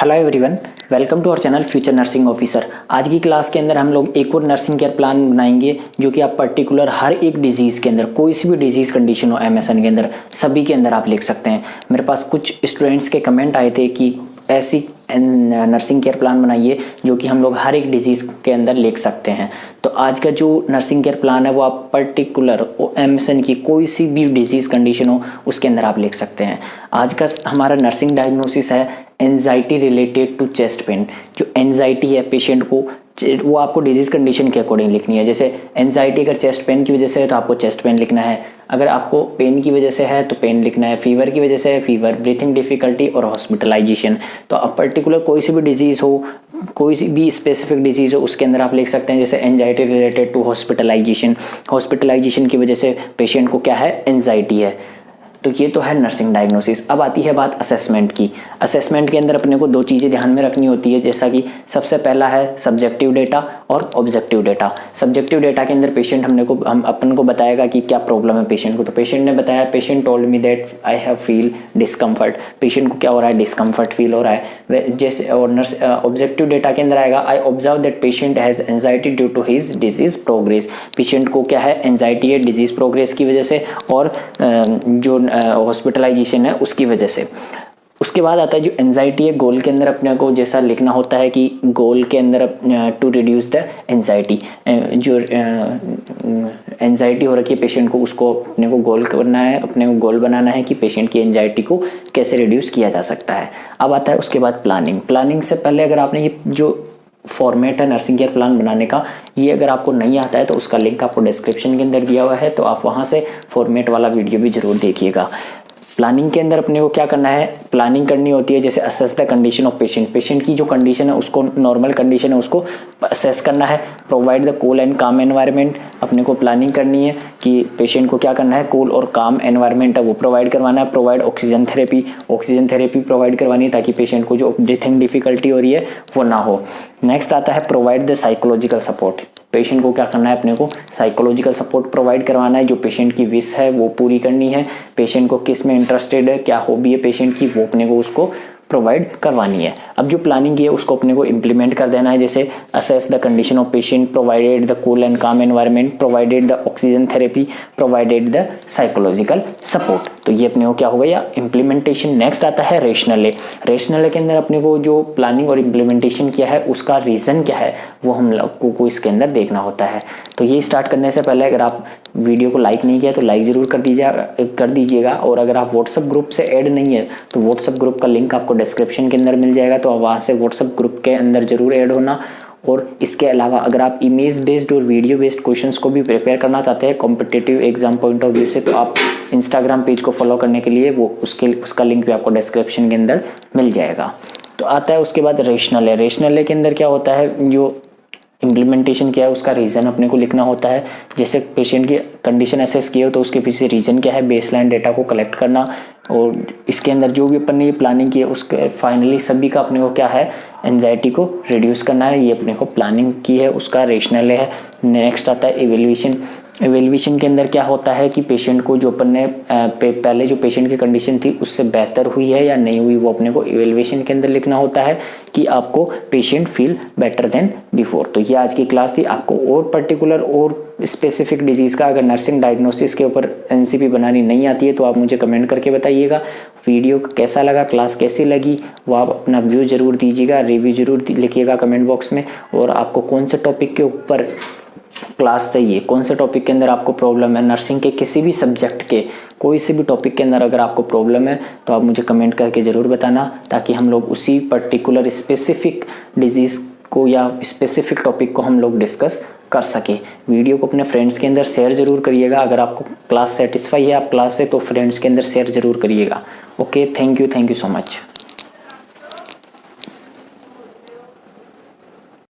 Hello everyone, welcome to our channel future nursing officer. आज की class के अंदर हम लोग एक और नर्सिंग केयर प्लान बनाएंगे जो कि आप पर्टिकुलर हर एक डिजीज़ के अंदर, कोई सी भी डिजीज़ कंडीशन हो एमएसएन के अंदर, सभी के अंदर आप लिख सकते हैं। मेरे पास कुछ स्टूडेंट्स के कमेंट आए थे कि ऐसी नर्सिंग केयर प्लान बनाइए जो कि हम लोग हर एक डिजीज़ के अंदर लिख सकते हैं। तो आज का जो नर्सिंग केयर प्लान है वो आप पर्टिकुलर एमएसएन की कोई सी भी डिजीज़ कंडीशन हो उसके अंदर आप लिख सकते हैं। आज का हमारा नर्सिंग डायग्नोसिस है anxiety related to chest pain. जो एंजाइटी है पेशेंट को, वो आपको डिजीज कंडीशन के अकॉर्डिंग लिखनी है। जैसे एंजाइटी अगर चेस्ट पेन की वजह से है तो आपको चेस्ट पेन लिखना है, अगर आपको पेन की वजह से है तो पेन लिखना है, फीवर की वजह से है फीवर, ब्रीथिंग डिफिकल्टी और हॉस्पिटलाइजेशन। तो अब पर्टिकुलर कोई सी भी डिजीज़ हो, कोई सी भी स्पेसिफिक डिजीज़ हो उसके अंदर आप लिख सकते हैं। जैसे anxiety related to hospitalisation, hospitalisation की वजह से पेशेंट को क्या है, एंजाइटी है। तो ये तो है नर्सिंग डायग्नोसिस। अब आती है बात असेसमेंट की। असेसमेंट के अंदर अपने को दो चीज़ें ध्यान में रखनी होती है, जैसा कि सबसे पहला है सब्जेक्टिव डेटा और ऑब्जेक्टिव डेटा। सब्जेक्टिव डेटा के अंदर पेशेंट हम अपन को बताएगा कि क्या प्रॉब्लम है पेशेंट को। तो पेशेंट ने बताया, patient told me that I have feel discomfort. Patient को क्या हो रहा है, डिस्कम्फर्ट फील हो रहा है। जैसे और ऑब्जेक्टिव डेटा के अंदर आएगा, I observe that patient has anxiety due to his disease progress. Patient को क्या है, एंजाइटी है डिजीज प्रोग्रेस की वजह से और जो हॉस्पिटलाइजेशन है उसकी वजह से। उसके बाद आता है जो एंजाइटी है, गोल के अंदर अपने को जैसा लिखना होता है कि गोल के अंदर टू रिड्यूस द एंजाइटी। जो एंजाइटी हो रखी है पेशेंट को, उसको अपने को गोल करना है, अपने को गोल बनाना है कि पेशेंट की एंजाइटी को कैसे रिड्यूस किया जा सकता है। अब आता है उसके बाद प्लानिंग। प्लानिंग से पहले अगर आपने ये जो फॉर्मेट है नर्सिंग केयर प्लान बनाने का, ये अगर आपको नहीं आता है तो उसका लिंक आपको डिस्क्रिप्शन के अंदर दिया हुआ है, तो आप वहाँ से फॉर्मेट वाला वीडियो भी जरूर देखिएगा। प्लानिंग के अंदर अपने को क्या करना है, प्लानिंग करनी होती है जैसे assess the condition of patient. Patient की जो कंडीशन है उसको, नॉर्मल कंडीशन है उसको असेस करना है। प्रोवाइड द कूल एंड काम एनवायरनमेंट। अपने को प्लानिंग करनी है कि पेशेंट को क्या करना है, कूल और काम एनवायरनमेंट है वो प्रोवाइड करवाना है। Provide oxygen therapy, oxygen therapy provide करवानी है ताकि पेशेंट को जो ब्रीथिंग डिफिकल्टी हो रही है वो ना हो। नेक्स्ट आता है provide the psychological support. Patient को क्या करना है, अपने को साइकोलॉजिकल सपोर्ट प्रोवाइड करवाना है। जो पेशेंट की विश है वो पूरी करनी है। पेशेंट को किस में इंटरेस्टेड है, क्या हॉबी है पेशेंट की, वो अपने को उसको प्रोवाइड करवानी है। अब जो प्लानिंग की है उसको अपने को इम्प्लीमेंट कर देना है। जैसे assess the condition of patient, provided the cool and काम environment, provided the oxygen therapy, provided the psychological support. तो ये अपने को क्या हो गया, इम्प्लीमेंटेशन। नेक्स्ट आता है रेशनल। रेशनल के अंदर अपने को जो प्लानिंग और इम्प्लीमेंटेशन किया है उसका रीज़न क्या है वो हम लोग को इसके अंदर देखना होता है। तो ये स्टार्ट करने से पहले अगर आप वीडियो को लाइक नहीं किया तो लाइक ज़रूर कर दीजिएगा। और अगर आप व्हाट्सएप ग्रुप से ऐड नहीं है तो व्हाट्सएप ग्रुप का लिंक आपको डिस्क्रिप्शन के अंदर मिल जाएगा, तो आप वहाँ से व्हाट्सएप ग्रुप के अंदर जरूर ऐड होना। और इसके अलावा अगर आप इमेज बेस्ड और वीडियो बेस्ड क्वेश्चंस को भी प्रिपेयर करना चाहते हैं competitive exam point of view से, तो आप इंस्टाग्राम पेज को फॉलो करने के लिए उसका लिंक भी आपको डिस्क्रिप्शन के अंदर मिल जाएगा। तो आता है उसके बाद रेशनल है। रेशनल के अंदर क्या होता है, जो इम्प्लीमेंटेशन क्या है उसका रीज़न अपने को लिखना होता है। जैसे पेशेंट की कंडीशन असेस की हो तो उसके पीछे रीज़न क्या है, बेसलाइन डेटा को कलेक्ट करना। और इसके अंदर जो भी अपन ने ये प्लानिंग की है उसके फाइनली सभी का अपने को क्या है, एंजाइटी को रिड्यूस करना है। ये अपने को प्लानिंग की है, उसका रेशनल है। नेक्स्ट आता है इवेल्युएशन। इवेल्युएशन के अंदर क्या होता है कि पेशेंट को जो अपन ने पहले जो पेशेंट की कंडीशन थी उससे बेहतर हुई है या नहीं हुई, वो अपने को इवेल्युएशन के अंदर लिखना होता है कि आपको patient feel better than before. तो ये आज की क्लास थी। आपको और पर्टिकुलर और स्पेसिफिक डिजीज़ का अगर नर्सिंग डायग्नोसिस के ऊपर एनसीपी बनानी नहीं आती है तो आप मुझे कमेंट करके बताइएगा। वीडियो कैसा लगा, क्लास कैसी लगी, वो आप अपना व्यू जरूर दीजिएगा, रिव्यू जरूर लिखिएगा कमेंट बॉक्स में। और आपको कौन से टॉपिक के ऊपर क्लास चाहिए, कौन से टॉपिक के अंदर आपको प्रॉब्लम है, नर्सिंग के किसी भी सब्जेक्ट के कोई से भी टॉपिक के अंदर अगर आपको प्रॉब्लम है तो आप मुझे कमेंट करके ज़रूर बताना, ताकि हम लोग उसी पर्टिकुलर स्पेसिफिक डिजीज़ को या स्पेसिफिक टॉपिक को हम लोग डिस्कस कर सके। वीडियो को अपने फ्रेंड्स के अंदर शेयर जरूर करिएगा। अगर आपको क्लास सेटिस्फाई है आप क्लास से, तो फ्रेंड्स के अंदर शेयर जरूर करिएगा। Okay, thank you so much.